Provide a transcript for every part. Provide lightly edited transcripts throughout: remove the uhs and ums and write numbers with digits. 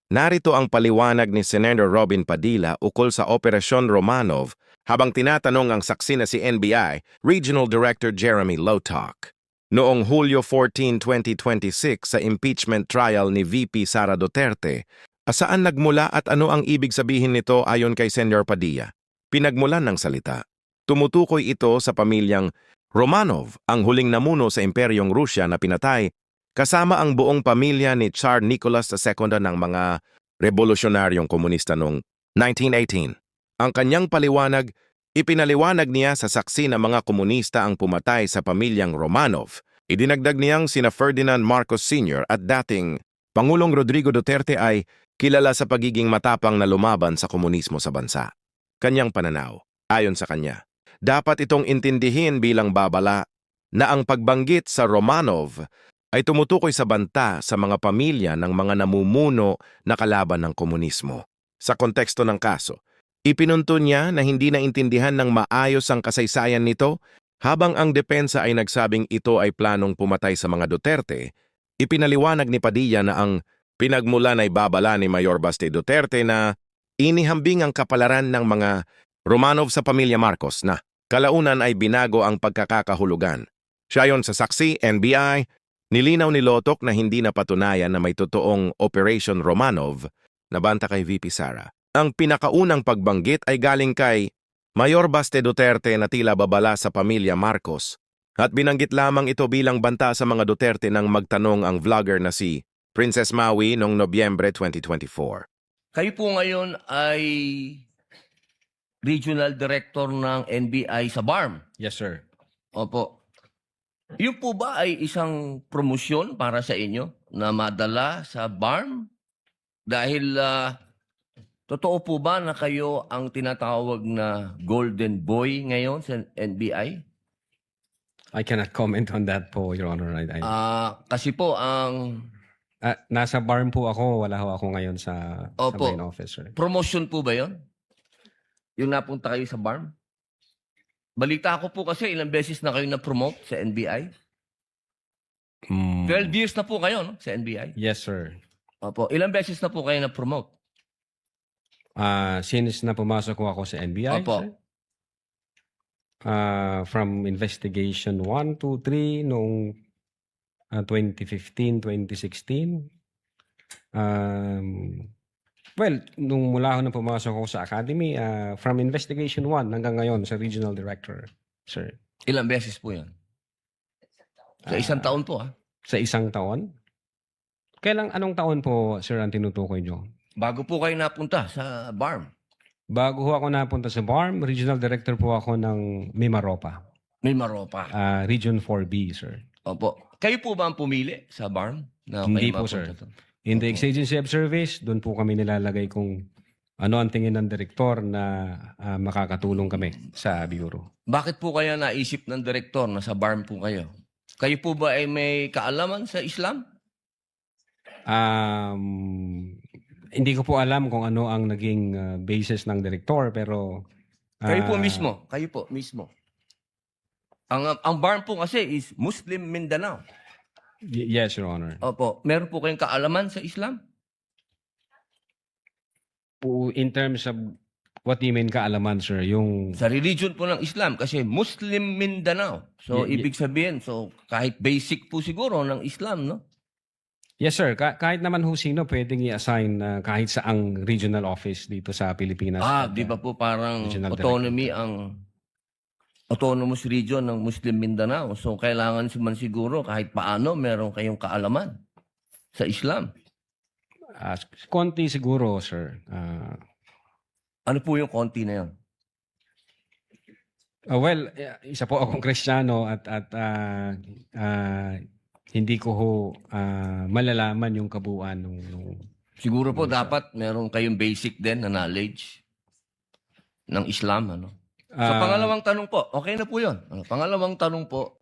Narito ang paliwanag ni Senator Robin Padilla ukol sa Operasyon Romanov habang tinatanong ang saksi na si NBI Regional Director Jeremy Lotok. Noong Hulyo 14, 2026 sa impeachment trial ni VP Sara Duterte, saan nagmula at ano ang ibig sabihin nito ayon kay Senator Padilla? Pinagmulan ng salita. Tumutukoy ito sa pamilyang Romanov, ang huling namuno sa Imperyong Rusya na pinatay kasama ang buong pamilya ni Tsar Nicholas II ng mga revolusyonaryong komunista noong 1918. Ang kanyang paliwanag, ipinaliwanag niya sa saksi na mga komunista ang pumatay sa pamilyang Romanov. Idinagdag niyang sina Ferdinand Marcos Sr. at dating Pangulong Rodrigo Duterte ay kilala sa pagiging matapang na lumaban sa komunismo sa bansa. Kanyang pananaw, ayon sa kanya, dapat itong intindihin bilang babala na ang pagbanggit sa Romanov ay tumutukoy sa banta sa mga pamilya ng mga namumuno na kalaban ng komunismo. Sa konteksto ng kaso, ipinunto niya na hindi naintindihan ng maayos ang kasaysayan nito habang ang depensa ay nagsabing ito ay planong pumatay sa mga Duterte. Ipinaliwanag ni Padilla na ang pinagmulan ay babala ni Mayor Baste Duterte na inihambing ang kapalaran ng mga Romanov sa pamilya Marcos na kalaunan ay binago ang pagkakahulugan. Siya yon sa saksi, NBI, nilinaw ni Lotok na hindi napatunayan na may totoong Operation Romanov na banta kay VP Sara. Ang pinakaunang pagbanggit ay galing kay Mayor Baste Duterte na tila babala sa pamilya Marcos at binanggit lamang ito bilang banta sa mga Duterte nang magtanong ang vlogger na si Princess Maui noong Nobyembre 2024. Kayo po ngayon ay Regional Director ng NBI sa BARM. Yes, sir. Opo. Yun po ba ay isang promosyon para sa inyo na madala sa BARM? Dahil totoo po ba na kayo ang tinatawag na Golden Boy ngayon sa NBI? I cannot comment on that po, Your Honor. Kasi po ang Nasa BARM po ako. Wala ho ako ngayon sa Opo. main office, sir. promotion po ba yon? Yung napunta kayo sa BARM? Balita ko po kasi ilang beses na kayo na-promote sa NBI. 12 years na po kayo no, sa NBI. Yes, sir. Opo. Ilang beses na po kayo na-promote? Since na pumasok ko ako sa NBI, Opo. sir, from investigation 1, 2, 3 noong 2015, 2016. Well, nung mula ako na pumasok ako sa academy, from investigation 1 hanggang ngayon sa regional director, sir. Ilang beses po yan? Sa isang taon po Sa isang taon? Anong taon po, sir, ang tinutukoy nyo? Bago po kayo napunta sa BARM. Bago ho ako napunta sa BARM, regional director po ako ng Mimaropa, May Maropa. Region 4B, sir. Opo. Kayo po ba ang pumili sa BARM? Na Hindi kayo po, mapunta sir. doon? In the Opo. exigency of service, doon po kami nilalagay kung ano ang tingin ng direktor na makakatulong kami sa bureau. Bakit po kaya naisip ng direktor na sa BARM po kayo? Kayo po ba ay may kaalaman sa Islam? Hindi ko po alam kung ano ang naging basis ng direktor, pero Kayo po mismo. Ang BARM po kasi is Muslim Mindanao. Yes, Your Honor. Opo. Meron po kayong kaalaman sa Islam? In terms of what do you mean kaalaman, sir? Yung Sa religion po ng Islam kasi Muslim Mindanao. So, ibig sabihin, kahit basic po siguro ng Islam, no? Yes, sir. Kahit naman ho sino pwedeng i-assign kahit saang regional office dito sa Pilipinas. Di ba po parang Regional autonomy ang autonomous region ng Muslim Mindanao. So, kailangan man siguro kahit paano meron kayong kaalaman sa Islam. Konti siguro, sir. Ano po yung konti na yun? Well, isa po akong Kristiyano at hindi ko ho malalaman yung kabuuan nung Siguro po dapat meron kayong basic din na knowledge ng Islam. Ano? So, pangalawang tanong po, okay na po yun. Pangalawang tanong po,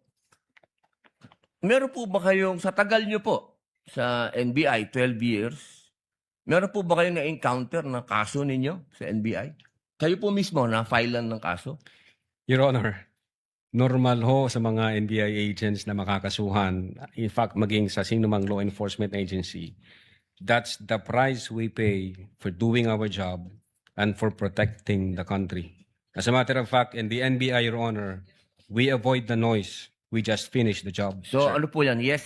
meron po ba kayong, sa tagal nyo po, sa NBI, 12 years, meron po ba kayong na-encounter na kaso ninyo sa NBI? Kayo po mismo na-filean ng kaso? Your Honor, normal ho sa mga NBI agents na makakasuhan, in fact, maging sa sinumang law enforcement agency, That's the price we pay for doing our job and for protecting the country. As a matter of fact, in the NBI, Your Honor, we avoid the noise. We just finish the job. So sir. ano po yan? Yes?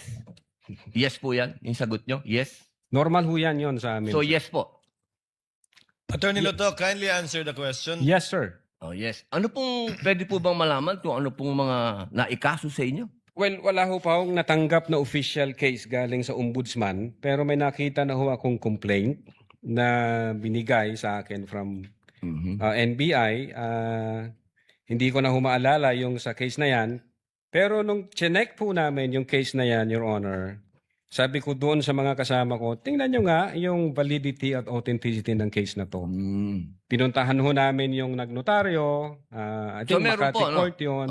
Yes po yan? Yung sagot nyo? Yes? Normal ho yan yun sa amin. So sir. yes po. Attorney Loto, kindly answer the question. Yes, sir. Oh yes. Ano pong, pwede po bang malaman kung ano pong mga naikaso sa inyo? Well, wala ho pa akong natanggap na official case galing sa ombudsman, pero may nakita na ho akong complaint na binigay sa akin from NBI. Hindi ko na humaalala yung sa case na yan. Pero nung chinek po namin yung case na yan, Your Honor, sabi ko doon sa mga kasama ko, tingnan nyo nga yung validity at authenticity ng case na to. Pinuntahan ho namin yung nagnotaryo, I So think meron Makati po, no? Court yun.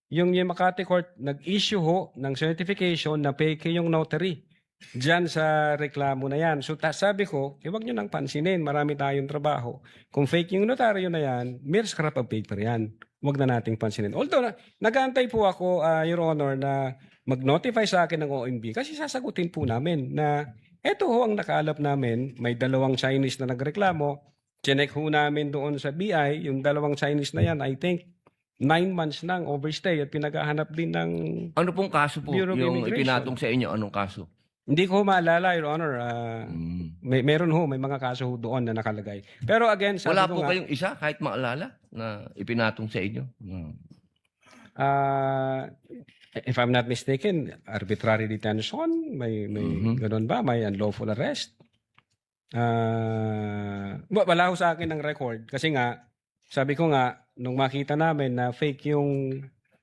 Yung Makati Court, nag-issue ho ng certification na fake yung notary dyan sa reklamo na yan. So sabi ko, huwag nyo nang pansinin, marami tayong trabaho. Kung fake yung notaryo na yan, mere scrap of paper yan. Huwag na nating pansinin. Although, nag-aantay po ako, Your Honor, na mag-notify sa akin ng OMB kasi sasagutin po namin na eto ho ang nakaalap namin. May 2 Chinese na nagreklamo. Chinek ho namin doon sa BI, yung 2 Chinese na yan, I think, 9 months nang overstay at pinaghahanap din ng... Ano pong kaso po Bureau of yung Immigration. ipinatong sa inyo? Anong kaso? Hindi ko maalala, Your Honor. Meron ho, may mga kaso ho doon na nakalagay. Pero again, sabi Wala ko po nga, kayong isa kahit maalala na ipinatong sa inyo? if I'm not mistaken, arbitrary detention, may ganun ba? May unlawful arrest? Wala ho sa akin ng record kasi nga, sabi ko nga, nung makita namin na fake yung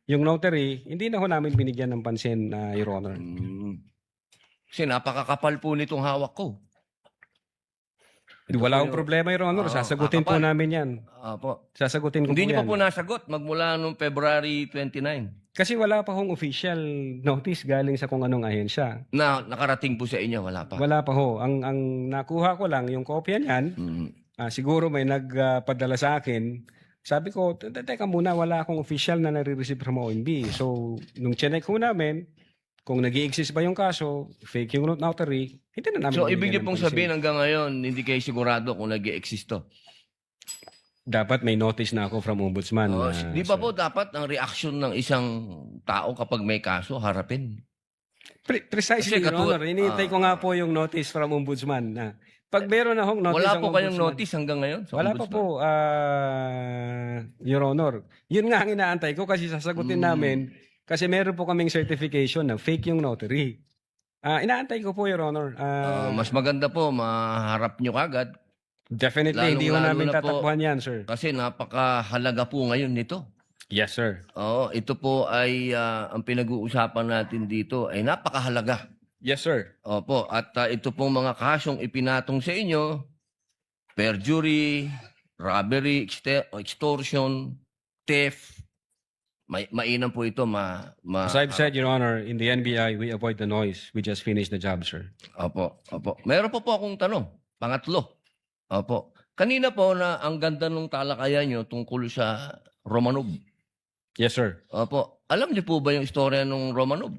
notary, hindi na ho namin binigyan ng pansin, Your Honor. Kasi napakakapal po nitong hawak ko. Wala akong problema, Your Honor. Sasagutin po kakapal. namin yan. Apo. Sasagutin ko Hindi po niyo yan. pa po nasagot magmula noong February 29 Kasi wala pa hong official notice galing sa kung anong ahensya. na nakarating po sa inyo. Wala pa. Wala pa ho. Ang nakuha ko lang, yung kopya niyan, siguro may nagpadala sa akin. Sabi ko, teka muna, wala akong official na nare-receive from OMB. So, nung chinek ho namin, kung nag-i-exist ba yung kaso, fake yung notary, hindi na namin So, binigyan ibig niyo ng pong pansin. sabihin hanggang ngayon, hindi kayo sigurado kung nag-i-exist to. Dapat may notice na ako from ombudsman. Di ba po dapat ang reaction ng isang tao kapag may kaso, harapin? Precisely, Kasi Your Honor. Hinihintay ko nga po yung notice from ombudsman. Na pag meron na hong notice Wala po ang kayong ombudsman- notice hanggang ngayon? Sa Wala pa ombudsman? po, Your Honor. Yun nga ang inaantay ko kasi sasagutin namin kasi meron po kaming certification na fake yung notary. Inaantay ko po, Your Honor. Mas maganda po, maharap nyo kagad. Definitely, hindi ko lalong-lalo namin na po- tatakbuhan yan, sir. Kasi napakahalaga po ngayon nito. Yes, sir. Oo, ito po ay ang pinag-uusapan natin dito ay napakahalaga. Yes, sir. Opo, at ito pong mga kasong ipinatong sa inyo, perjury, robbery, extortion, theft, mainam po ito As I've said, Your Honor, in the NBI, we avoid the noise. We just finish the job, sir. Opo. Meron po akong tanong. Pangatlo. Opo. Kanina po na ang ganda ng talakayan nyo tungkol sa Romanov. Yes, sir. Opo. Alam niyo po ba yung istorya ng Romanov?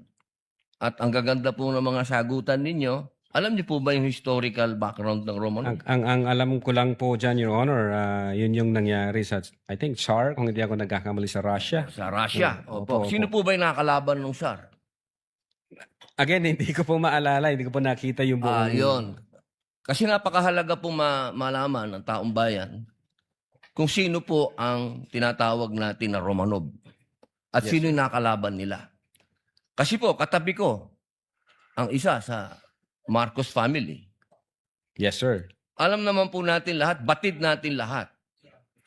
At ang gaganda po ng mga sagutan ninyo, alam niyo po ba yung historical background ng Romanov? Ang alam ko lang po dyan, Your Honor, yun yung nangyari sa, I think, Tsar, kung hindi ako nagkakamali sa Russia. Sa Russia. Opo. Sino po ba yung nakakalaban ng Tsar? Again, hindi ko po maalala, hindi ko po nakita yung buong... Yun. Kasi napakahalaga po malaman ng taong bayan kung sino po ang tinatawag natin na Romanov at sino yung nakalaban nila. Kasi po, katabi ko ang isa sa Marcos family. Yes, sir. Alam naman po natin lahat, batid natin lahat,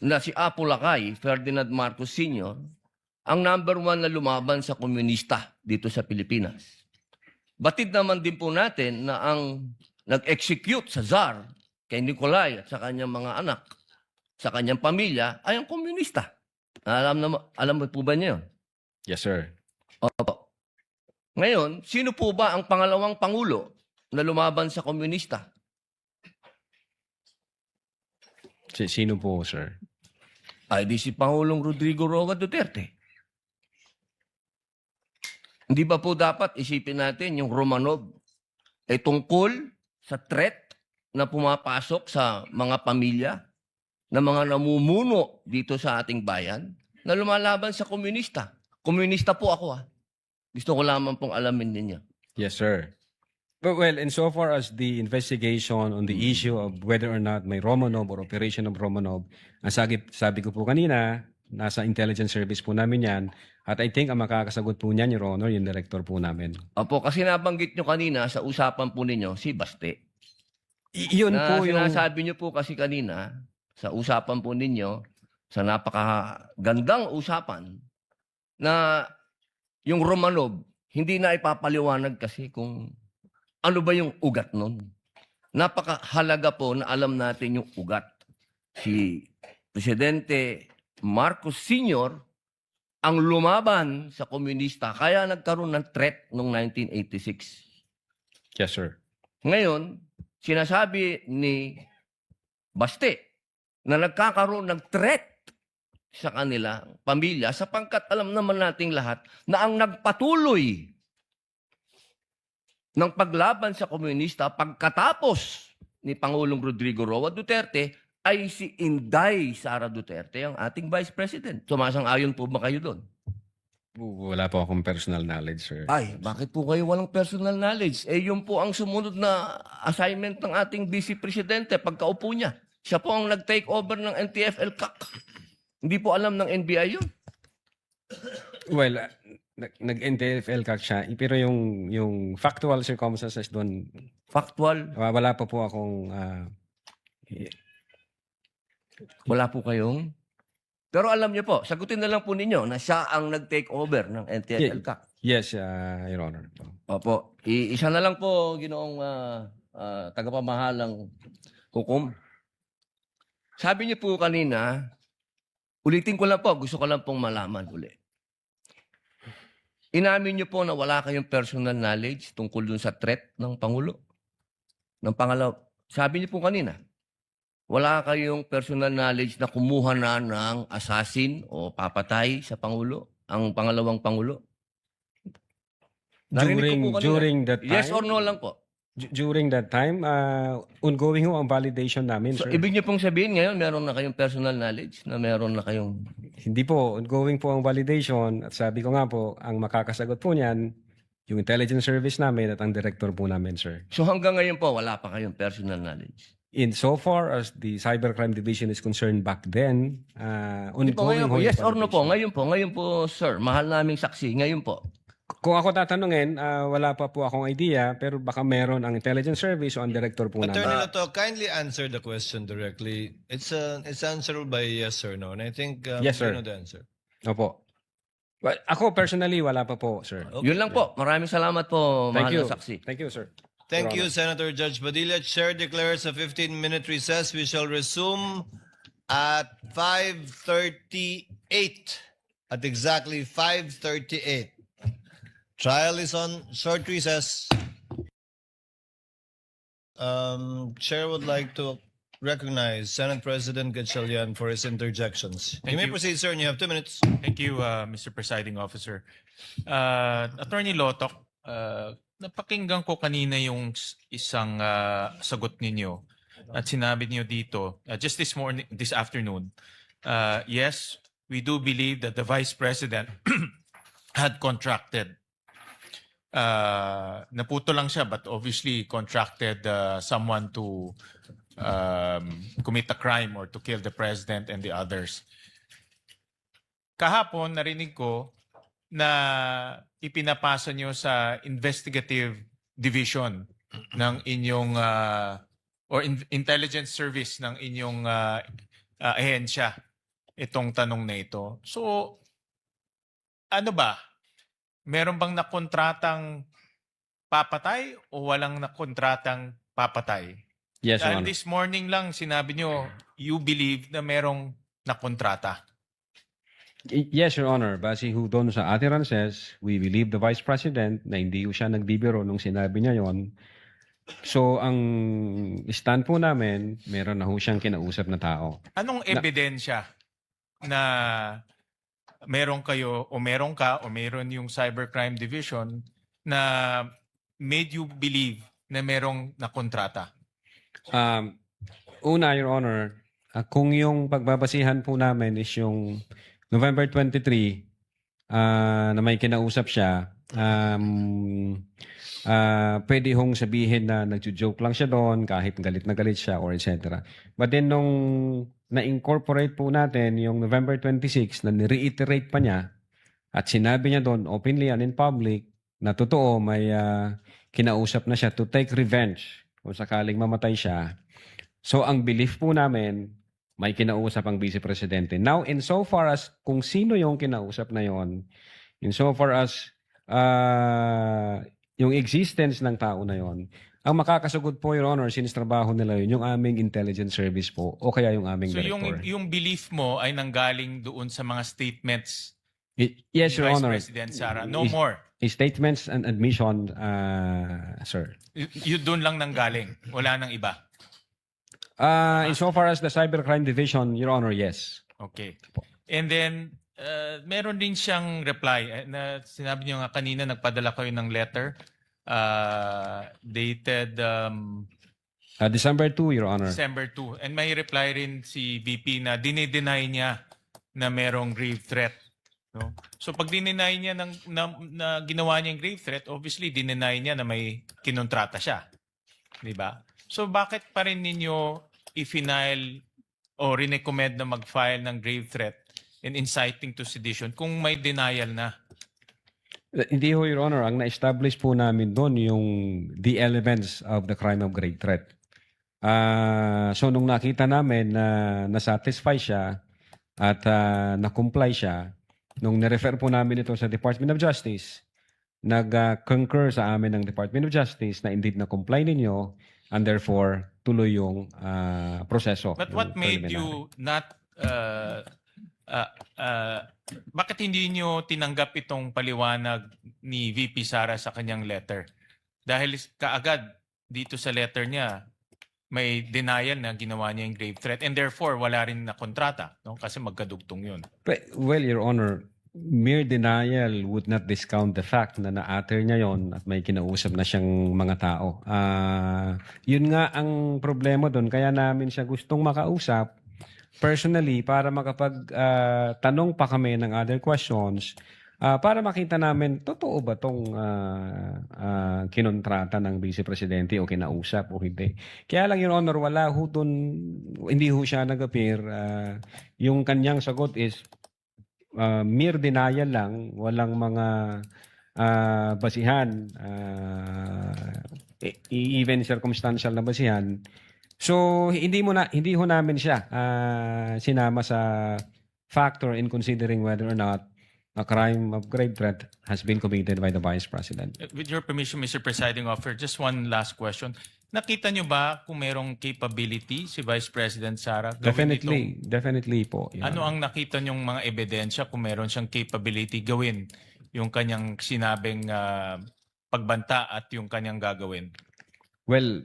na si Apo Lakay, Ferdinand Marcos Sr., ang number 1 na lumaban sa komunista dito sa Pilipinas. Batid naman din po natin na ang nag-execute sa Tsar kay Nikolai at sa kanyang mga anak, sa kanyang pamilya, ay ang komunista. Alam mo po ba niyo? Yes, sir. Opo. Ngayon, sino po ba ang pangalawang pangulo na lumaban sa komunista? Sino po, sir? Ay di si Pangulong Rodrigo Roa Duterte. Hindi ba po dapat isipin natin yung Romanov ay tungkol sa threat na pumapasok sa mga pamilya na mga namumuno dito sa ating bayan na lumalaban sa komunista. Komunista po ako Gusto ko lamang pong alamin ninyo. Yes, sir. But well, insofar as the investigation on the issue of whether or not may Romanov or operation of Romanov, ang sabi ko po kanina, nasa intelligence service po namin yan. At I think ang makakasagot po niyan, Your Honor, yung director po namin. Opo, kasi nabanggit nyo kanina sa usapan po ninyo si Baste. Yun Na po yung... sinasabi nyo po kasi kanina sa usapan po ninyo, sa napakagandang usapan, na yung Romanov, hindi na ipapaliwanag kasi kung ano ba yung ugat nun. Napakahalaga po na alam natin yung ugat. Si Presidente Marcos Sr. ang lumaban sa komunista, kaya nagkaroon ng threat noong 1986. Yes, sir. Ngayon, sinasabi ni Baste na nagkakaroon ng threat sa kanila pamilya sapagkat alam naman nating lahat na ang nagpatuloy ng paglaban sa komunista pagkatapos ni Pangulong Rodrigo Roa Duterte ay si Inday Sara Duterte, ang ating Vice President. Sumasang-ayon po ba kayo doon? Wala po akong personal knowledge, sir. Ay, bakit po kayo walang personal knowledge? Yun po ang sumunod na assignment ng ating Vice Presidente pagkaupo niya. Siya po ang nag-take over ng NTF-ELCAC. Hindi po alam ng NBI yun. Well, nag-NTFL kak siya, pero yung factual circumstances doon, Factual, wala pa po akong... wala po kayong... Pero alam niyo po, sagutin na lang po ninyo na siya ang nag-take over ng NTF-ELCAC. Yes, Your Honor. Opo. Isa na lang po, ginoong tagapamahalang hukom. Sabi niyo po kanina, ulitin ko lang po, gusto ko lang pong malaman uli. Inamin niyo po na wala kayong personal knowledge tungkol dun sa threat ng Pangulo. Ng pangalaw, sabi niyo po kanina, wala kayong personal knowledge na kumuha na ng assassin o papatay sa Pangulo, ang pangalawang Pangulo. Narinig ko po kanina. During that time? Yes or no lang po. During that time, ongoing ho ang validation namin, So, sir. ibig niyo pong sabihin ngayon, meron na kayong personal knowledge na meron na kayong... Hindi po, ongoing po ang validation. At sabi ko nga po, ang makakasagot po niyan, yung intelligence service namin at ang director po namin, sir. So, hanggang ngayon po, wala pa kayong personal knowledge. In so far as the Cybercrime Division is concerned back then, Hindi po, ongoing ngayon po. ho yung Yes or no po? validation. Ngayon po, sir. Mahal naming saksi. Ngayon po. Kung ako tatanungin, wala pa po akong idea, pero baka meron ang intelligence service o ang director po Attorney namin. Loto, kindly answer the question directly. It's answerable by yes or no. And I think Yes, sir. you know the answer. Opo. Well, ako personally, wala pa po, sir. Okay. Yun lang po. Maraming salamat po, Thank mahal you. na saksi. Thank you, sir. Thank Your you, Senator Judge Padilla. Chair declares a 15-minute recess. We shall resume at 5:38. At exactly 5:38. Trial is on short recess. Chair would like to recognize Senate President Gatchalian for his interjections. You Thank may you. proceed, sir, and you have 2 minutes. Thank you, Mr. Presiding Officer. Attorney Lotok, napakinggan ko kanina yung isang sagot ninyo at sinabi niyo dito, just this afternoon, yes, we do believe that the Vice President had contracted. Naputo lang siya, but obviously contracted someone to commit a crime or to kill the President and the others. Kahapon, narinig ko na ipinapasa nyo sa investigative division ng inyong intelligence service ng inyong ahensya itong tanong na ito. So, ano ba? Meron bang nakontratang papatay o walang nakontratang papatay? Yes, Your Dahil Honor. this morning lang sinabi nyo, you believe na merong nakontrata. Yes, Your Honor. Base ho doon sa utterances, we believe the Vice President na hindi ho siya nagbibiro nung sinabi niya yon. So, ang stand po namin, meron na ho siyang kinausap na tao. Anong ebidensya na meron kayo o meron ka o meron yung Cybercrime Division na made you believe na merong nakontrata? Una, Your Honor, kung yung pagbabasihan po namin is yung November 23 na may kinausap siya, pwede hong sabihin na nagjo-joke lang siya doon kahit galit na galit siya or etc. But then nung na-incorporate po natin yung November 26 na ni-reiterate pa niya at sinabi niya doon openly and in public na totoo may kinausap na siya to take revenge kung sakaling mamatay siya. So ang belief po namin may kinausap ang Vice Presidente. Now, insofar as kung sino yung kinausap na yon, insofar as yung existence ng tao na yon, ang makakasugod po, Your Honor, since trabaho nila yun, yung aming intelligence service po o kaya yung aming So director. yung belief mo ay nanggaling doon sa mga statements Yes, ni Your Vice Honor. President Sara. No more. Statements and admission, sir. Yun doon lang nanggaling. Wala nang iba. Insofar as the Cybercrime Division, Your Honor, yes. Okay. And then, meron din siyang reply. Na sinabi niyo nga kanina, nagpadala kayo ng letter dated December 2, Your Honor. December 2. And may reply rin si VP na dinideny niya na merong grave threat. No? So pag dineny niya na ginawa niya yung grave threat, obviously dineny niya na may kinontrata siya. Di ba? So bakit pa rin ninyo i-file o recommend na mag-file ng grave threat and inciting to sedition kung may denial na? Hindi ho, Your Honor. Ang na-establish po namin doon yung the elements of the crime of grave threat. So nung nakita namin na nasatisfy siya at na-comply siya, nung nirefer po namin ito sa Department of Justice, nag-concur sa amin ng Department of Justice na indeed na-comply ninyo and therefore tuloy yung proseso. But what yung made preliminary. you not bakit hindi nyo tinanggap itong paliwanag ni VP Sara sa kanyang letter? Dahil kaagad dito sa letter niya may denial na ginawa niya yung grave threat and therefore wala rin na kontrata, no? Kasi magkadugtong yun. Well, Your Honor, mere denial would not discount the fact na na-utter niya yon at may kinausap na siyang mga tao. Yun nga ang problema doon. Kaya namin siya gustong makausap personally para makapag-tanong pa kami ng other questions para makita namin, totoo ba itong kinontrata ng Vice Presidente o kinausap o hindi. Kaya lang, Your Honor, wala ho doon, hindi ho siya nag-appear. Yung kanyang sagot is mere denial lang, walang mga basihan, even circumstantial na basihan. So hindi ho namin siya sinama sa factor in considering whether or not a crime of grave threat has been committed by the Vice President. With your permission, Mr. Presiding Officer, just one last question. Nakita nyo ba kung merong capability si Vice President Sara? Definitely po. Your Ano Honor. ang nakita nyong mga ebidensya kung meron siyang capability gawin yung kanyang sinabing pagbanta at yung kanyang gagawin? Well,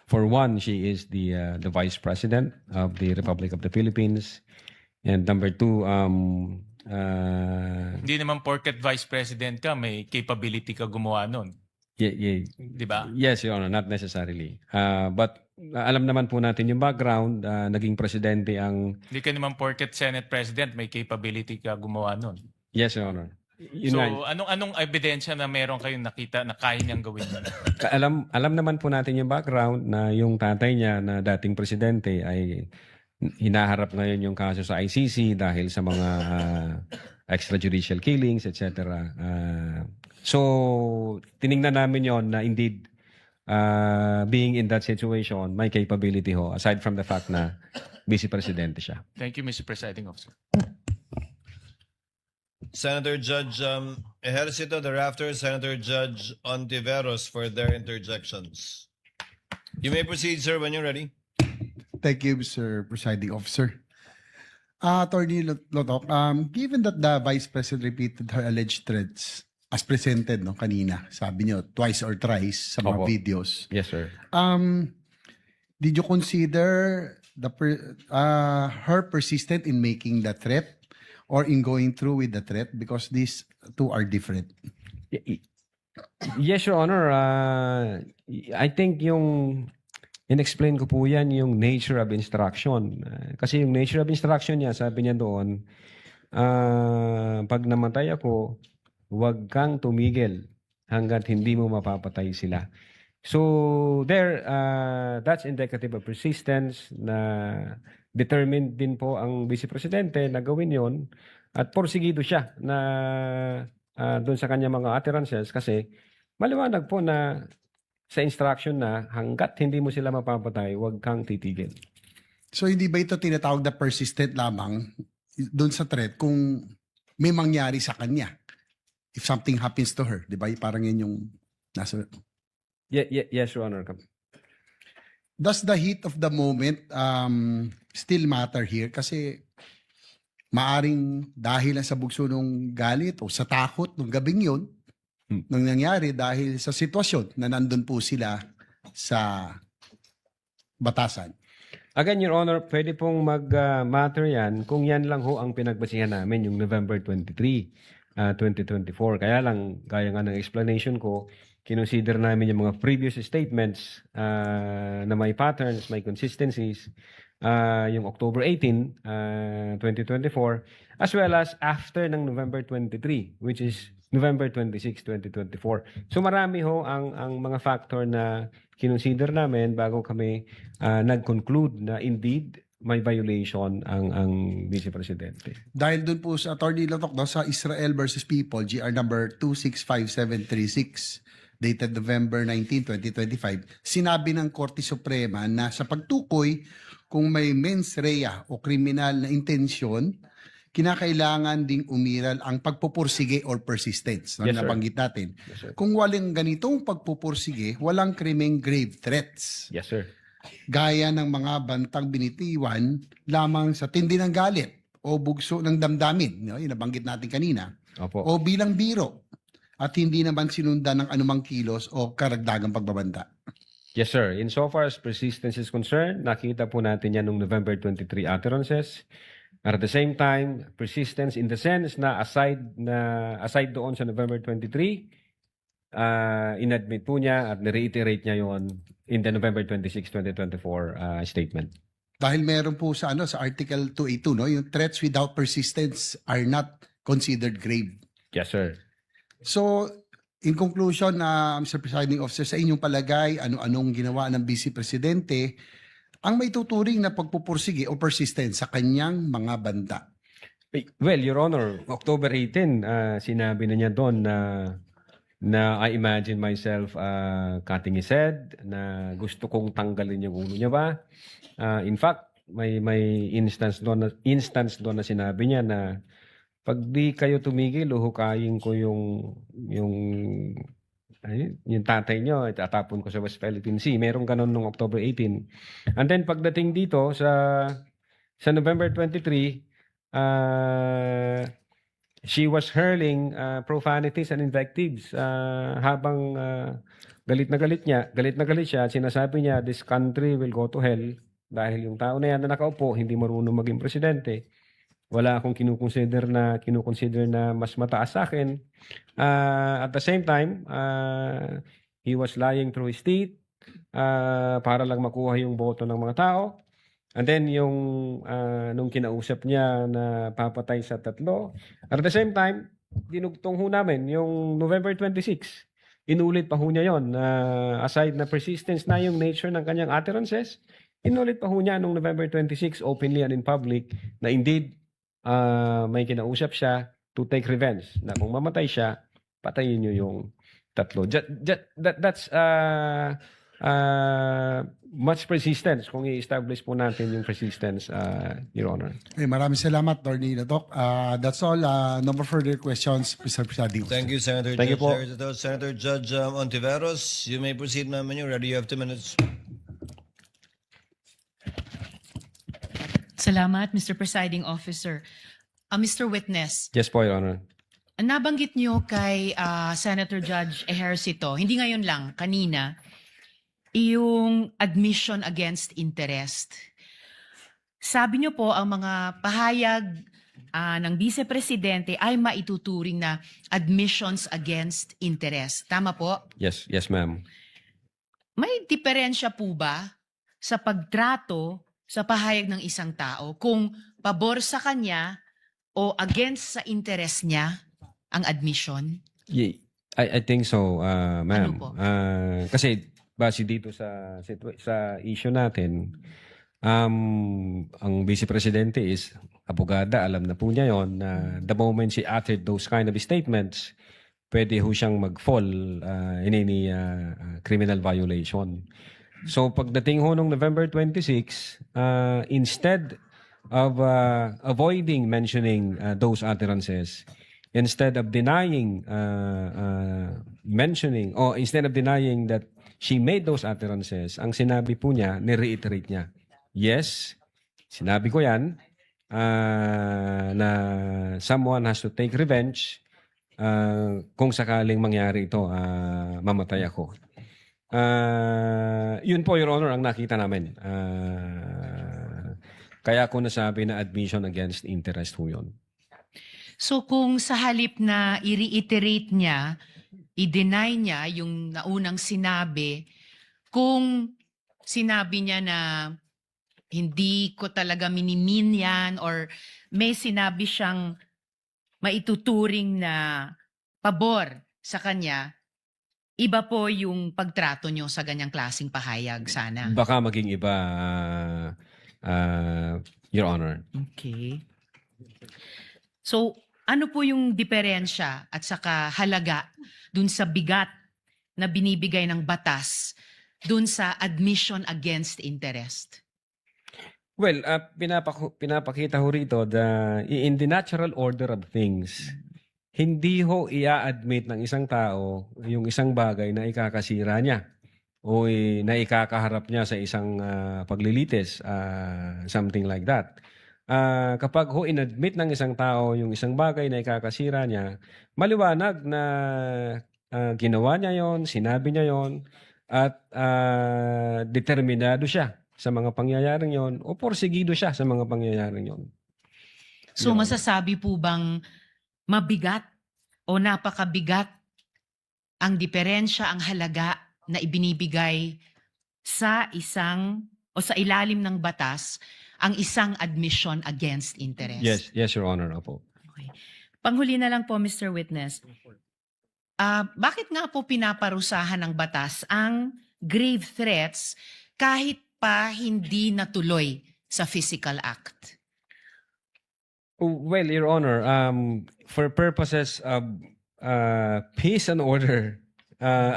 for one, she is the Vice President of the Republic of the Philippines. And number two, Hindi naman porket Vice President ka, may capability ka gumawa nun. Di ba? yes, Your Honor, not necessarily. But alam naman po natin yung background, naging presidente ang... Hindi ka naman porket Senate President, may capability ka gumawa nun. Yes, Your Honor. Yun So, nga. anong ebidensya na meron kayong nakita na kaya niyang gawin yun? Alam naman po natin yung background na yung tatay niya na dating presidente ay hinaharap ngayon yung kaso sa ICC dahil sa mga extrajudicial killings, etc. So, tiningnan namin yon na indeed being in that situation, may capability ho, aside from the fact na vice presidente siya. Thank you, Mr. Presiding Officer. Senator Judge Ejercito, thereafter Senator Judge Ontiveros for their interjections. You may proceed, sir, when you're ready. Thank you, Mr. Presiding Officer. Attorney Lotok, given that the Vice President repeated her alleged threats as presented no kanina, sabi niyo twice or thrice sa mga Opo. videos. Yes, sir. Did you consider her persistent in making the threat or in going through with the threat because these two are different? Yes, Your Honor. I think yung in-explain ko po yan yung nature of instruction. Kasi yung nature of instruction niya, sabi niya doon, pag namatay ako, huwag kang tumigil hanggat hindi mo mapapatay sila. So there, that's indicative of persistence na determined din po ang Vice Presidente na gawin yon at porsigido siya na doon sa kanya mga utterances kasi maliwanag po na sa instruction na hanggat hindi mo sila mapapatay, huwag kang titigil. So hindi ba ito tinatawag na persistent lamang doon sa threat kung may mangyari sa kanya? If something happens to her, di ba? Parang yun yung nasa... Yes, Your Honor. Does the heat of the moment still matter here? Kasi maaring dahil sa bugso ng galit o sa takot ng gabing yun, nang nangyari dahil sa sitwasyon na nandun po sila sa batasan. Again, Your Honor, pwede pong mag-matter yan kung yan lang ho ang pinagbasihan namin, yung November 23, 2024. Kaya lang, gaya nga ng explanation ko, kinonsider namin yung mga previous statements na may patterns, may consistencies, yung October 18, 2024, as well as after ng November 23, which is November 26, 2024. So marami ho ang mga factor na kinonsider namin bago kami nag-conclude na indeed may violation ang Vice Presidente. Dahil dun po sa Attorney Lotok, no, sa Israel versus People, GR number 265736, dated November 19, 2025, sinabi ng Korte Suprema na sa pagtukoy kung may mens rea o kriminal na intensyon, kinakailangan ding umiral ang pagpupursige or persistence na Yes, sir. nabanggit natin. Yes, sir. Kung walang ganitong pagpupursige, walang krimeng grave threats. Yes, sir. Gaya ng mga bantang binitiwan lamang sa tindi ng galit o bugso ng damdamin, no? Yung nabanggit natin kanina, Opo. o bilang biro at hindi naman sinundan ng anumang kilos o karagdagang pagbabanta. Yes, sir. Insofar as persistence is concerned, nakita po natin yan noong November 23 utterances. At the same time, persistence in the sense na aside doon sa November 23, inadmit po niya at nireiterate niya yon in the November 26, 2024 statement. Dahil meron po sa sa Article 282, no, yung threats without persistence are not considered grave. Yes, sir. So, in conclusion, Mr. Presiding Officer, sa inyong palagay, ano-anong ginawa ng Vice Presidente ang may tuturing na pagpupursige o persistence sa kanyang mga banta? Well, Your Honor, October 18, sinabi na niya doon na I imagine myself cutting his head, na gusto kong tanggalin yung ulo niya ba. In fact, may instance doon na sinabi niya na pag di kayo tumigil, uhukayin ko yung tatay nyo, itatapon ko sa West Philippine Sea. Merong ganun nung October 18. And then pagdating dito sa November 23, she was hurling profanities and invectives habang galit na galit siya. Sinasabi niya, this country will go to hell dahil yung tao na yan na nakaupo, hindi marunong maging presidente. Wala akong kinukonsider na mas mataas sa akin. At the same time, he was lying through his teeth para lang makuha yung boto ng mga tao. And then nung kinausap niya na papatay sa 3. At the same time, dinugtong ho namin yung November 26. Inulit pa ho niya yon. Aside na persistence na yung nature ng kanyang utterances, inulit pa ho niya nung November 26 openly and in public na indeed may kinausap siya to take revenge na kung mamatay siya, patayin niyo yung 3. That's much persistence kung i-establish po natin yung persistence, Your Honor. Maraming salamat, Attorney Lotok. That's all. No more further questions, Mr. Presiding Officer. Thank you, Senator Thank you po. Senator Judge Ontiveros, you may proceed, ma'am. When you're ready, you have 2 minutes. Salamat, Mr. Presiding Officer. Mr. Witness, Yes po, Your Honor. nabanggit niyo kay Senator Judge Ejercito, hindi ngayon lang, kanina, yung admission against interest. Sabi niyo po ang mga pahayag ng Vice Presidente ay maituturing na admissions against interest. Tama po? Yes, ma'am. May diferensya po ba sa pagtrato sa pahayag ng isang tao kung pabor sa kanya o against sa interest niya ang admission? I think so, ma'am. Ano po? Kasi base dito sa issue natin, ang Vice Presidente is abogada, alam na po niya yon na the moment she uttered those kind of statements, pwede ho siyang mag-fall in any criminal violation. So pagdating ho nung November 26, instead of avoiding mentioning those utterances, instead of denying instead of denying that she made those utterances, ang sinabi po niya, ni-reiterate niya, yes, sinabi ko yan, na someone has to take revenge kung sakaling mangyari ito, mamatay ako. Yun po, Your Honor, ang nakita namin. Kaya ako nasabi na admission against interest ho yun. So kung sa halip na i-reiterate niya, i-deny niya yung naunang sinabi, kung sinabi niya na hindi ko talaga minimin yan or may sinabi siyang maituturing na pabor sa kanya, iba po yung pagtrato nyo sa ganyang klaseng pahayag sana. Baka maging iba, Your Honor. Okay. So, ano po yung diferensya at saka halaga dun sa bigat na binibigay ng batas dun sa admission against interest? Well, pinapakita ho rito in the natural order of things, hindi ho i-admit ng isang tao yung isang bagay na ikakasira niya o na ikakaharap niya sa isang paglilitis, something like that. Kapag ho inadmit ng isang tao yung isang bagay na ikakasira niya, maliwanag na ginawa niya yon, sinabi niya yon, at determinado siya sa mga pangyayaring yon o porsigido siya sa mga pangyayaring yon. So, Yun. masasabi po bang mabigat o napakabigat ang diferensya, ang halaga na ibinibigay sa isang o sa ilalim ng batas ang isang admission against interest? Yes, Your Honor. Opo. Okay. Panghuli na lang po, Mr. Witness. Bakit nga po pinaparusahan ng batas ang grave threats kahit pa hindi natuloy sa physical act? Well, Your Honor, for purposes of peace and order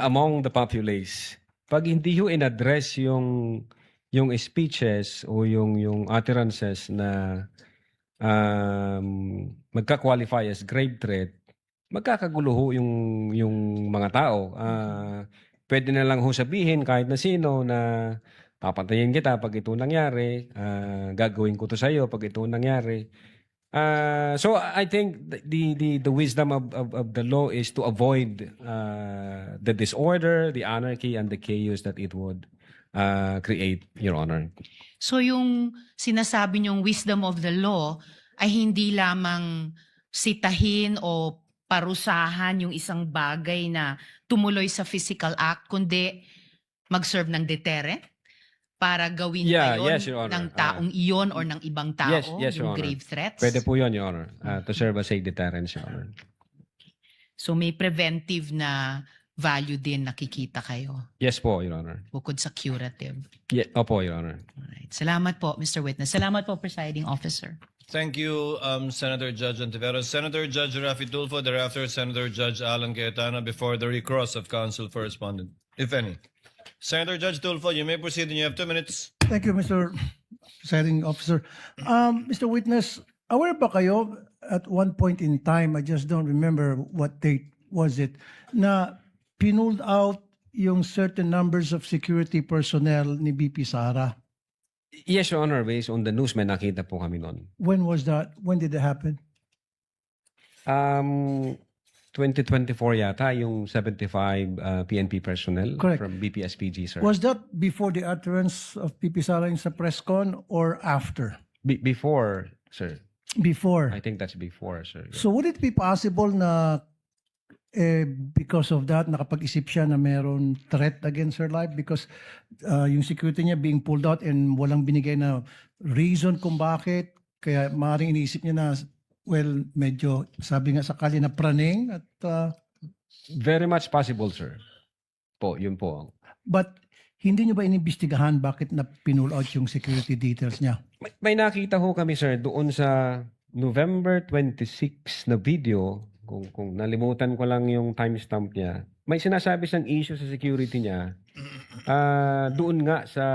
among the populace, pag hindi ho in-address yung speeches o yung utterances na magka-qualify as grave threat, magkakagulo ho yung mga tao. Pwede na lang ho sabihin kahit na sino na papatayin kita pag ito nangyari, gagawin ko to sa iyo pag ito nangyari. So I think the wisdom of the law is to avoid the disorder, the anarchy, and the chaos that it would create, Your Honor. So yung sinasabi niyong wisdom of the law ay hindi lamang sitahin o parusahan yung isang bagay na tumuloy sa physical act, kundi mag-serve ng deterrent para gawin Yes, Your yon Honor. ng taong iyon or ng ibang tao, Yes, Your yung Honor. grave threats. Pwede po yun, Your Honor, to serve as a deterrence, Your Honor. So may preventive na value din nakikita kayo Yes po, Your Honor. bukod sa curative. Opo, Your Honor. Alright. Salamat po, Mr. Witness. Salamat po, Presiding Officer. Thank you, Senator Judge Antiveros. Senator Judge Rafi Tulfo, thereafter Senator Judge Alan Cayetano before the recross of counsel for respondent, if any. Senator Judge Tulfo, you may proceed and you have 2 minutes. Thank you, Mr. Presiding Officer. Mr. Witness, aware ba kayo at one point in time, I just don't remember what date was it, na pinulled out yung certain numbers of security personnel ni BP Sara? Yes, Your Honor. Based on the news, may nakita po kami noon. When was that? When did it happen? 2024 yata, yung 75 PNP personnel Correct. from BPSPG, sir. Was that before the utterance of BP Sara in sa press con or after? Before, sir. Before. I think that's before, sir. So would it be possible na because of that, nakapag-isip siya na meron threat against her life because yung security niya being pulled out and walang binigay na reason kung bakit, kaya maaaring iniisip niya na, well, medyo sabi nga sakali na praning at Very much possible, sir. Yun po. but hindi niyo ba inimbestigahan bakit na pinull out yung security details niya? May nakita ho kami, sir, doon sa November 26 na video, kung nalimutan ko lang yung timestamp niya, may sinasabi siyang issue sa security niya doon nga sa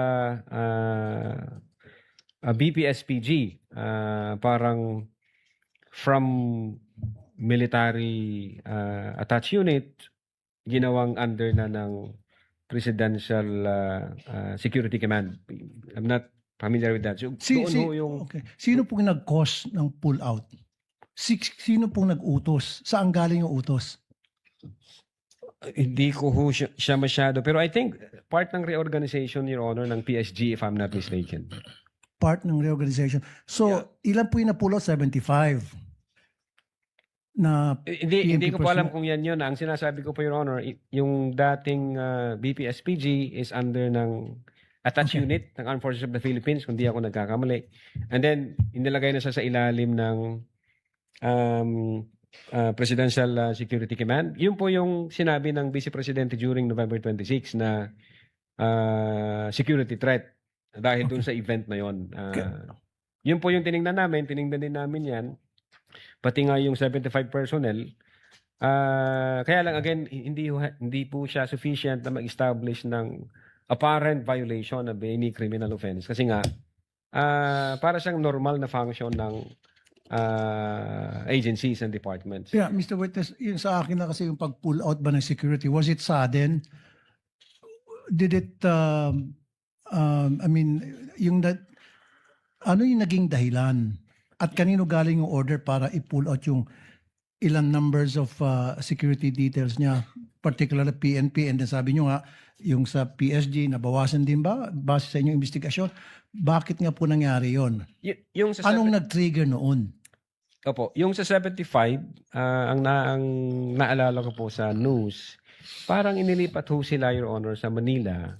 BPSPG, parang from military attached unit, ginawang under na ng Presidential Security Command. I'm not familiar with that. So, doon ho yung... Okay. Sino pong nag-cause ng pull out? Sino pong nag-utos? Saan galing yung utos? Hindi ko ho siya masyado. Pero I think part ng reorganization, Your Honor, ng PSG, if I'm not mistaken. Part ng reorganization. So, ilan po yung na-pull out? 75. Na Hindi ko po alam personnel. kung yan yun. Ang sinasabi ko po, Your Honor, yung dating BPSPG is under ng attached Okay. unit ng Armed Forces of the Philippines, kung di ako nagkakamali. And then, inilagay na siya sa ilalim ng Presidential Security Command. Yun po yung sinabi ng Vice Presidente during November 26 na security threat dahil dun sa event na yun. Yun po yung tiningnan din namin yan. Pati nga yung 75 personnel. Kaya lang again, hindi po siya sufficient na mag-establish ng apparent violation of any criminal offense. Kasi nga, para siyang normal na function ng agencies and departments. Yeah, Mr. Witness, yung sa akin na kasi yung pag-pull out ba ng security, was it sudden? Did it, I mean, ano yung naging dahilan? At kanino galing yung order para i-pull out yung ilang numbers of security details niya, particularly PNP, and then sabi nyo nga, yung sa PSG, nabawasan din ba base sa inyong investigasyon? Bakit nga po nangyari yon? Yung sa Anong nag-trigger noon? Opo, yung sa 75, ang naalala ko po sa news, parang inilipat ho sila, Your Honor, sa Manila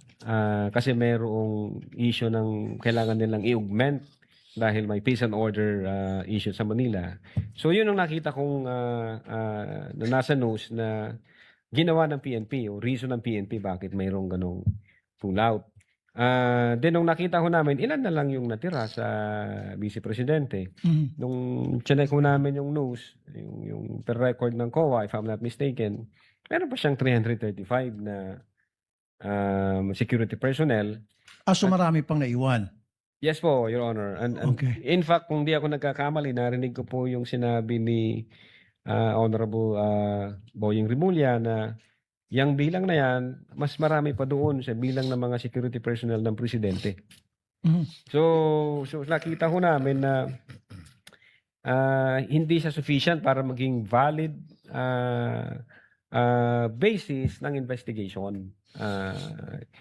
kasi mayroong issue ng kailangan nilang i-augment dahil may peace and order issue sa Manila. So yun ang nakita kong na nasa news na ginawa ng PNP o reason ng PNP bakit mayroong ganong pull out. Then nung nakita ko namin, ilan na lang yung natira sa Vice Presidente. Nung chinek ko namin yung news, yung per record ng COA, if I'm not mistaken, meron pa siyang 335 na security personnel. So marami pang naiwan. Yes po, Your Honor. And Okay. in fact, kung di ako nagkakamali, narinig ko po yung sinabi ni Honorable Boying Rimulya na yung bilang na yan, mas marami pa doon sa bilang ng mga security personnel ng Presidente. Mhm. So nakita ko namin na hindi siya sufficient para maging valid basis ng investigation.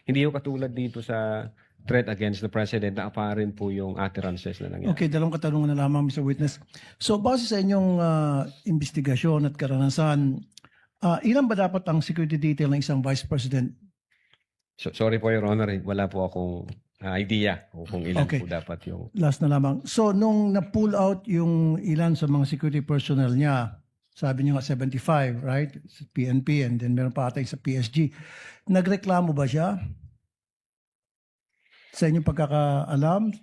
Hindi ko katulad dito sa threat against the President na apparent po yung utterances na nangyari. Okay, dalawang katanungan na lamang, Mr. Witness. So, base sa inyong investigasyon at karanasan, ilan ba dapat ang security detail ng isang Vice President? So, sorry po, Your Honor, wala po akong idea kung ilan Okay. po dapat yung... Last na lamang. So, nung na-pull out yung ilan sa mga security personnel niya, sabi niyo nga 75, right? Sa PNP and then meron pa atay sa PSG. Nagreklamo ba siya? Sa inyong pagkakaalam?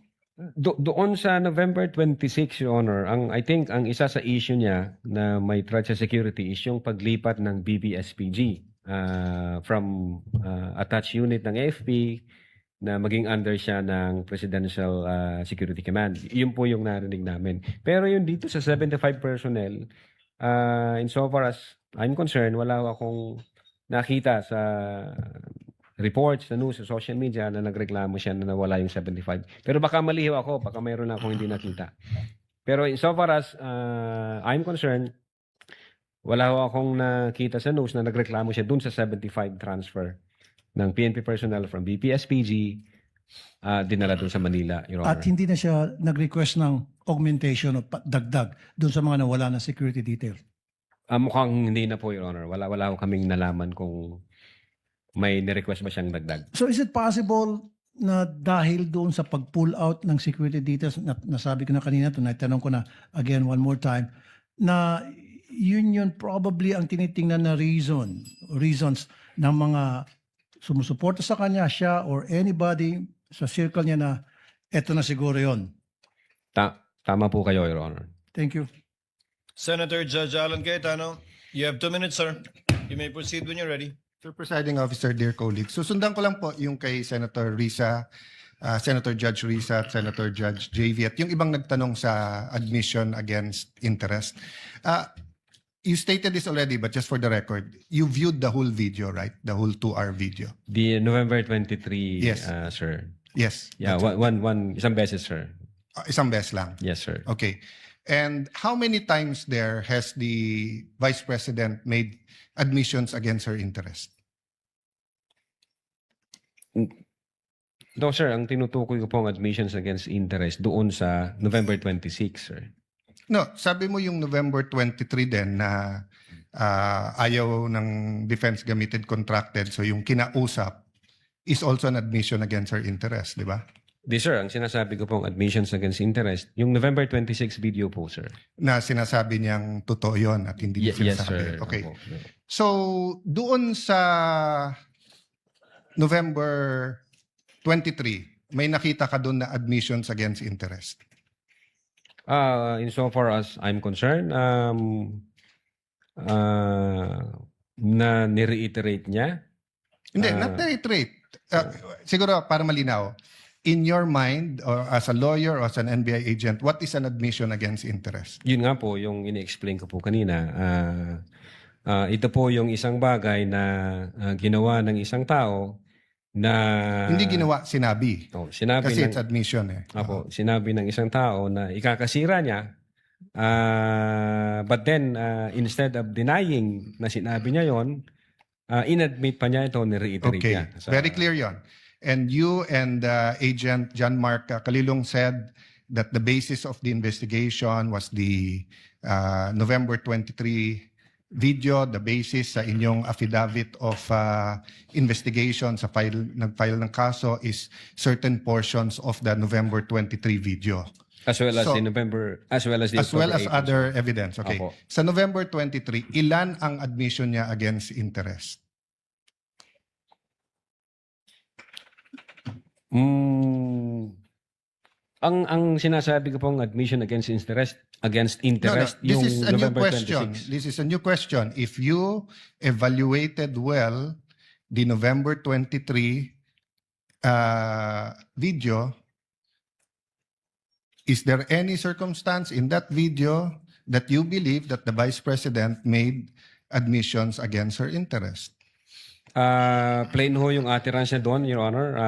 Doon sa November 26, Your Honor, I think ang isa sa issue niya na may threat sa security is yung paglipat ng BPSPG from attached unit ng AFP na maging under siya ng Presidential Security Command. Yun po yung narinig namin. Pero yung dito sa 75 personnel, insofar as I'm concerned, wala akong nakita sa reports, sa news, sa social media na nagreklamo siya na nawala yung 75. Pero baka maliho ako, baka mayroon akong hindi nakita. Pero insofar as I'm concerned, wala akong nakita sa news na nagreklamo siya dun sa 75 transfer ng PNP personnel from BPSPG dinala doon sa Manila, Your Honor. At hindi na siya nag-request ng augmentation o dagdag doon sa mga nawala na security detail. Mukhang hindi na po, Your Honor. Wala ko kaming nalaman kung may ni-request ba siyang dagdag. So is it possible na dahil doon sa pag-pull out ng security details, nasabi ko na kanina, tanong ko na again one more time, na yun probably ang tinitingnan na reasons ng mga sumusuporta sa kanya, siya or anybody sa circle niya na eto na siguro yon. Tama po kayo, Your Honor. Thank you. Senator Judge Alan Cayetano, you have 2 minutes, sir. You may proceed when you're ready. Sir Presiding Officer, dear colleagues, susundan ko lang po yung kay Senator Risa, Senator Judge Risa at Senator Judge JV at yung ibang nagtanong sa admission against interest. You stated this already, but just for the record, you viewed the whole video, right? The whole 2-hour video. The November 23, Yes. sir. Yes. Yeah, isang beses, sir. Isang beses lang. Yes, sir. Okay. And how many times there has the Vice President made admissions against her interest? No, sir, ang tinutukoy ko po ang admissions against interest doon sa November 26, sir. No, sabi mo yung November 23 din na ayaw ng defense gamitin contracted. So yung kinausap is also an admission against her interest, di ba? Di, sir, ang sinasabi ko pong admissions against interest, yung November 26 video po, sir. Na sinasabi niyang totoo yun at hindi niya Yes, sinasabi. sir. Okay. Opo. So doon sa November 23, may nakita ka doon na admissions against interest? Insofar as I'm concerned, na nireiterate niya. Hindi, not reiterate. Siguro para malinaw, in your mind or as a lawyer or as an NBI agent, what is an admission against interest? Yun nga po, yung ini-explain ko po kanina. Ito po yung isang bagay na ginawa ng isang tao na... Hindi ginawa, sinabi. Sinabi Kasi ng, it's admission eh. Apo, sinabi ng isang tao na ikakasira niya, but then instead of denying na sinabi niya yon, inadmit pa niya ito, ni-reiterate Okay, niya. very clear yon. And you and Agent John Mark Kalilong said that the basis of the investigation was the November 23 video, the basis sa inyong affidavit of investigation sa nag-file ng kaso is certain portions of the November 23 video. As well as So, the November, as well as the As well as October 8, other evidence. Okay. Apo. Sa November 23, ilan ang admission niya against interest? Ang sinasabi ko pong admission against interest This yung is a new November question. 26. This is a new question. If you evaluated well the November 23 video, is there any circumstance in that video that you believe that the Vice President made admissions against her interest? Plain ho yung utterance niya doon, Your Honor.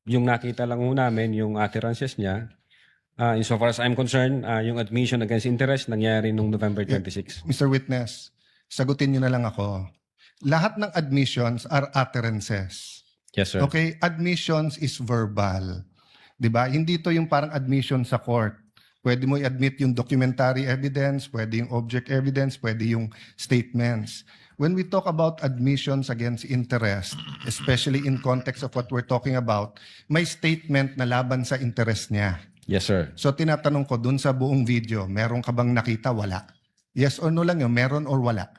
Yung nakita lang ho namin, yung utterances niya. Insofar as I'm concerned, yung admission against interest nangyari nung November 26. Mr. Witness, sagutin niyo na lang ako. Lahat ng admissions are utterances. Yes, sir. Okay? Admissions is verbal. 'Di ba? Hindi to yung parang admission sa court. Pwede mo i-admit yung documentary evidence, pwede yung object evidence, pwede yung statements. When we talk about admissions against interest, especially in context of what we're talking about, may statement na laban sa interest niya. Yes, sir. So tinatanong ko dun sa buong video, meron ka bang nakita? Wala. Yes or no lang yun, meron or wala.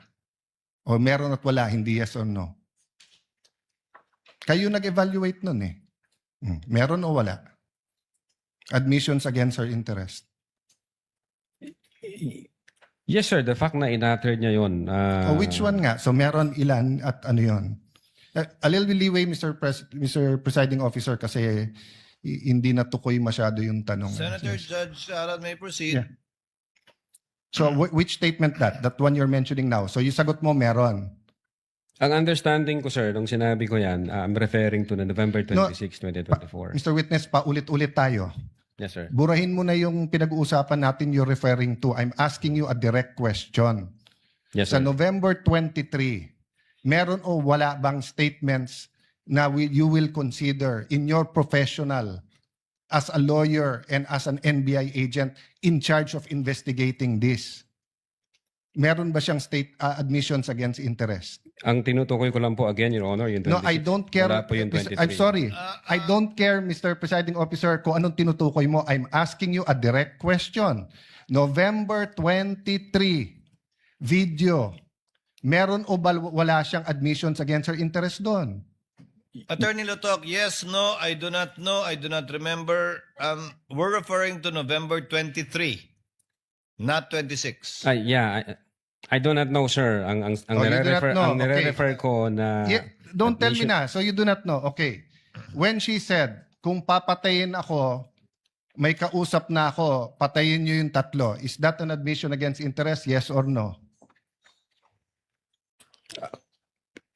O meron at wala, hindi yes or no. Kayo nag-evaluate nun eh. Meron o wala? Admissions against her interest. Yes, sir. The fact na in-utter niya yun. Which one nga? So meron ilan at ano yun? A little leeway, Mr. Presiding Officer, kasi hindi natukoy masyado yung tanong. Senator Yes. Judge Alan may proceed. Yeah. So which statement that? That one you're mentioning now. So yung sagot mo meron. Ang understanding ko, sir, nung sinabi ko yan, I'm referring to the November 26, 2024. Mr. Witness, paulit-ulit tayo. Yes, sir. Burahin mo na yung pinag-uusapan natin you're referring to. I'm asking you a direct question. Yes, Sa sir. November 23, meron o wala bang statements na you will consider in your professional as a lawyer and as an NBI agent in charge of investigating this? Meron ba siyang state admissions against interest? Ang tinutukoy ko lang po again, Your Honor, yung 26. No, I don't care. Wala po yung 23. I'm sorry. I don't care, Mr. Presiding Officer, kung anong tinutukoy mo. I'm asking you a direct question. November 23, video. Meron o wala siyang admissions against her interest doon? Attorney Lotok, yes, no, I do not know, I do not remember. We're referring to November 23, not 26. I do not know, sir. Ang Oh, you do not know. Okay. nire-refer ko na... Yeah, don't tell me admission- na. So you do not know. Okay. When she said, kung papatayin ako, may kausap na ako, patayin niyo yung tatlo. Is that an admission against interest? Yes or no?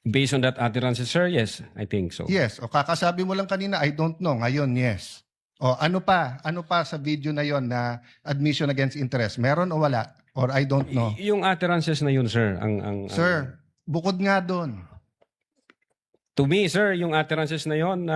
Based on that utterance, sir, yes, I think so. Yes. O kakasabi mo lang kanina, I don't know. Ngayon, yes. O ano pa? Ano pa sa video na yon na admission against interest? Meron o wala? Or I don't know? Yung utterances na yun, sir, Sir, bukod nga doon. to me, sir, yung utterances na yun,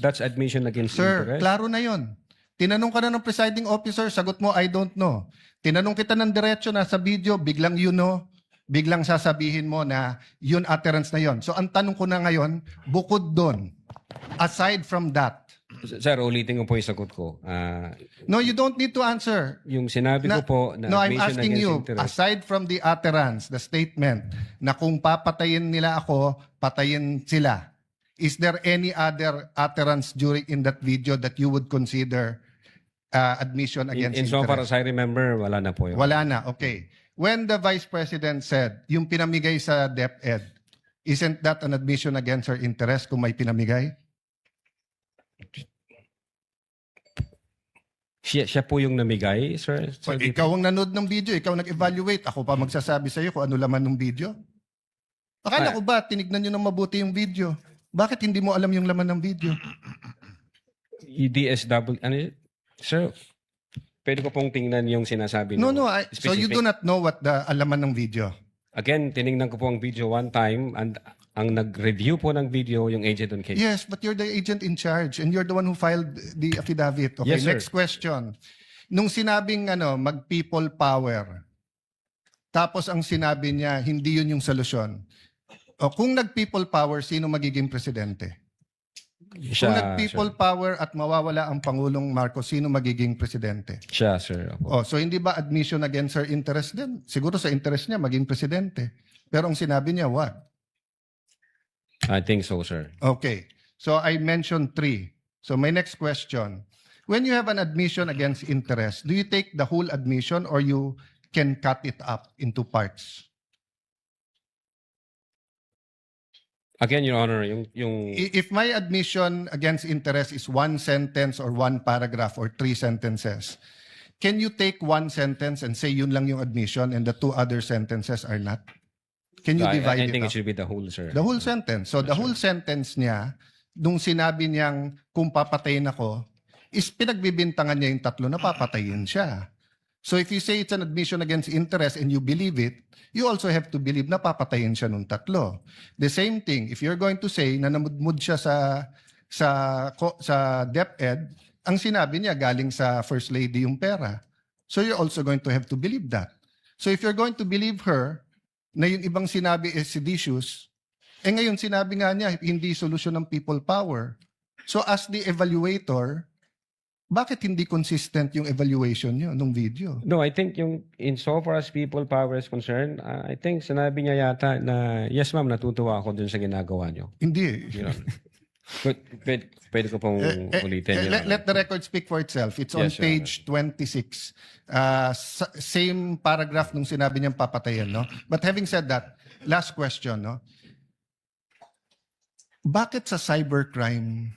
that's admission against Sir, interest. klaro na yon. Tinanong ka na ng presiding officer, sagot mo, I don't know. Tinanong kita ng diretso na sa video, biglang you know, biglang sasabihin mo na yun utterance na yon. So ang tanong ko na ngayon, bukod doon, aside from that, Sir, ulitin ko po yung sagot ko. no, you don't need to answer. Yung sinabi ko po na No, I'm admission asking against you, interest. aside from the utterance, the statement, na kung papatayin nila ako, patayin sila, is there any other utterance during in that video that you would consider admission against In so far interest? as I remember, wala na po yun. Wala na, okay. When the Vice President said, yung pinamigay sa DepEd, isn't that an admission against her interest kung may pinamigay? Siya po yung namigay, sir? So, ikaw ang nanood ng video, ikaw nag-evaluate, ako pa magsasabi sa iyo kung ano laman ng video. Akala ko ba, tinignan nyo ng mabuti yung video? Bakit hindi mo alam yung laman ng video? EDSW, ano yun? Sir, pwede ko pong tingnan yung sinasabi No, niyo. no, so you do not know what the alaman ng video? Again, tinignan ko po ang video one time and ang nag-review po ng video yung agent on case. Yes, but you're the agent in charge and you're the one who filed the affidavit. Okay, Yes, sir. next question. Nung sinabing mag-people power, tapos ang sinabi niya, hindi yun yung solusyon. O kung nag-people power, sino magiging presidente? Kung nag-people power at mawawala ang Pangulong Marcos, sino magiging presidente? Siya, sir. Opo. Oh, so hindi ba admission against her interest din? Siguro sa interest niya maging presidente. Pero ang sinabi niya, what? I think so, sir. Okay. So I mentioned 3. So my next question. When you have an admission against interest, do you take the whole admission or you can cut it up into parts? Again, Your Honor, yung If my admission against interest is 1 sentence or 1 paragraph or 3 sentences, can you take 1 sentence and say yun lang yung admission and the 2 other sentences are not? Can you divide I think it it up? should be the whole, sir. The whole sentence. So the whole sentence niya, nung sinabi niyang kung papatayin ako, is pinagbibintangan niya yung 3 na papatayin siya. So if you say it's an admission against interest and you believe it, you also have to believe na papatayin siya nung 3. The same thing, if you're going to say na namudmud siya sa DepEd, ang sinabi niya galing sa First Lady yung pera. So you're also going to have to believe that. So if you're going to believe her, na yung ibang sinabi is seditious, ngayon sinabi nga niya, hindi solusyon ng people power. So as the evaluator, bakit hindi consistent yung evaluation niyo nung video? No, I think yung in so far as people power is concerned, I think sinabi niya yata na, yes ma'am, natutuwa ako dun sa ginagawa niyo. Hindi. Your Honor. Pwede ko pong ulitin. Your Honor. Let the record speak for itself. It's on Yes, Your page 26. Same paragraph nung sinabi niyang papatayin, no? But having said that, last question, no? Bakit sa cybercrime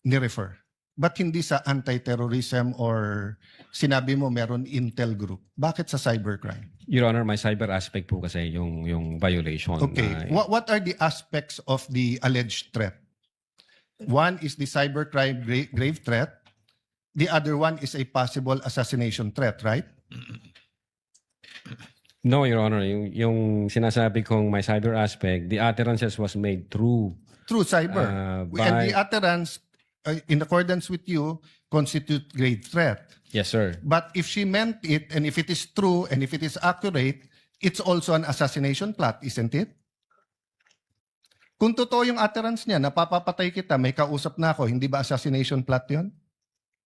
ni-refer? Ba't hindi sa anti-terrorism or sinabi mo meron intel group? Bakit sa cybercrime? Your Honor, my cyber aspect po kasi yung violation. Okay. What are the aspects of the alleged threat? One is the cybercrime grave threat. The other one is a possible assassination threat, right? No, Your Honor. Yung sinasabi kong my cyber aspect, the utterances was made through through cyber. And the by... utterance, in accordance with you, constitute grave threat. Yes, sir. But if she meant it, and if it is true, and if it is accurate, it's also an assassination plot, isn't it? Kung totoo yung utterance niya, napapapatay kita, may kausap na ako, hindi ba assassination plot yun?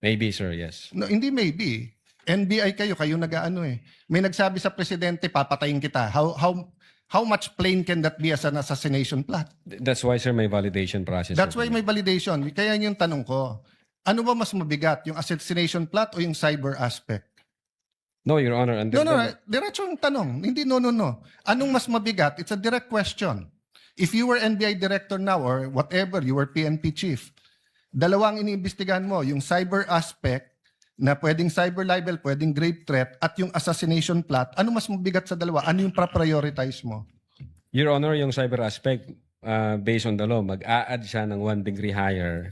Maybe, sir, yes. No, hindi maybe. NBI kayo nag-aano eh. May nagsabi sa presidente, papatayin kita. How much plain can that be as an assassination plot? That's why, sir, may validation process. That's sir. why may validation. Kaya yung tanong ko, ano ba mas mabigat, yung assassination plot o yung cyber aspect? No, Your Honor. No, diretso yung tanong. Hindi no. Anong mas mabigat? It's a direct question. If you were NBI director now or whatever, you were PNP chief, dalawang iniimbestigahan mo, yung cyber aspect na pwedeng cyber libel, pwedeng grave threat, at yung assassination plot, ano mas mabigat sa dalawa? Ano yung prioritize mo? Your Honor, yung cyber aspect, based on the law, mag-a-add siya ng 1 degree higher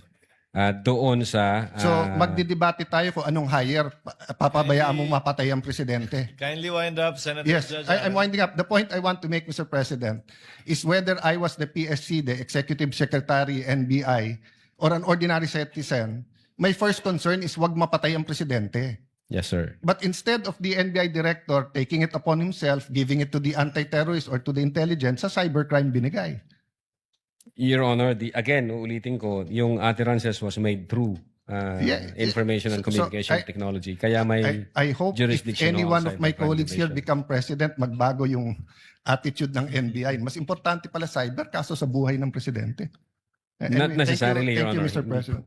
doon sa... So, magdidebate tayo kung anong higher, papabayaan mong mapatay ang presidente. Kindly wind up, Senator Yes, Judge. I'm winding up. The point I want to make, Mr. President, is whether I was the PSC, the Executive Secretary, NBI, or an ordinary citizen, my first concern is wag mapatay ang presidente. Yes, sir. But instead of the NBI director taking it upon himself, giving it to the anti-terrorist or to the intelligence, sa cybercrime binigay. Your Honor, again, uulitin ko, yung utterances was made through information and So, communication technology. Kaya may I hope if jurisdiction any on one of my cybercrime colleagues here division. become president, magbago yung attitude ng NBI. Mas importante pala cyber kaso sa buhay ng presidente. Not necessarily, Your Thank you, Honor. Mr. President.